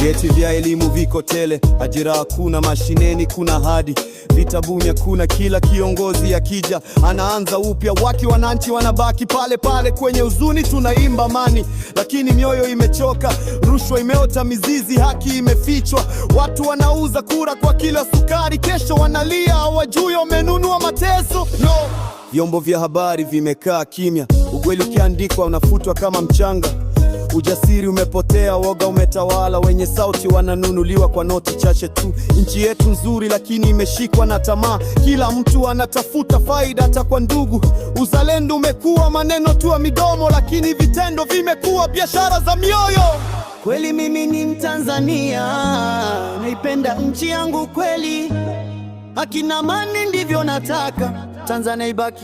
Vyeti vya elimu viko tele, ajira hakuna, mashineni kuna hadi vitabuni hakuna. Kila kiongozi akija anaanza upya, wananchi wanabaki pale pale kwenye huzuni. Tunaimba amani lakini mioyo imechoka, rushwa imeota mizizi, haki imefichwa. Watu wanauza kura kwa kila sukari, kesho wanalia hawajui wamenunua mateso. Vyombo vya habari vimekaa kimya, ukweli ukiandikwa unafutwa kama mchanga. Ujasiri umepotea, woga umetawala, wenye sauti wananunuliwa kwa noti chache tu. Nchi yetu nzuri lakini imeshikwa na tamaa, kila mtu anatafuta faida hata kwa ndugu. Uzalendo umekuwa maneno tu ya midomo, lakini vitendo vimekuwa biashara za mioyo. Kweli mimi ni Mtanzania, naipenda nchi yangu kweli, haki na amani ndivyo nataka, Tanzania ibaki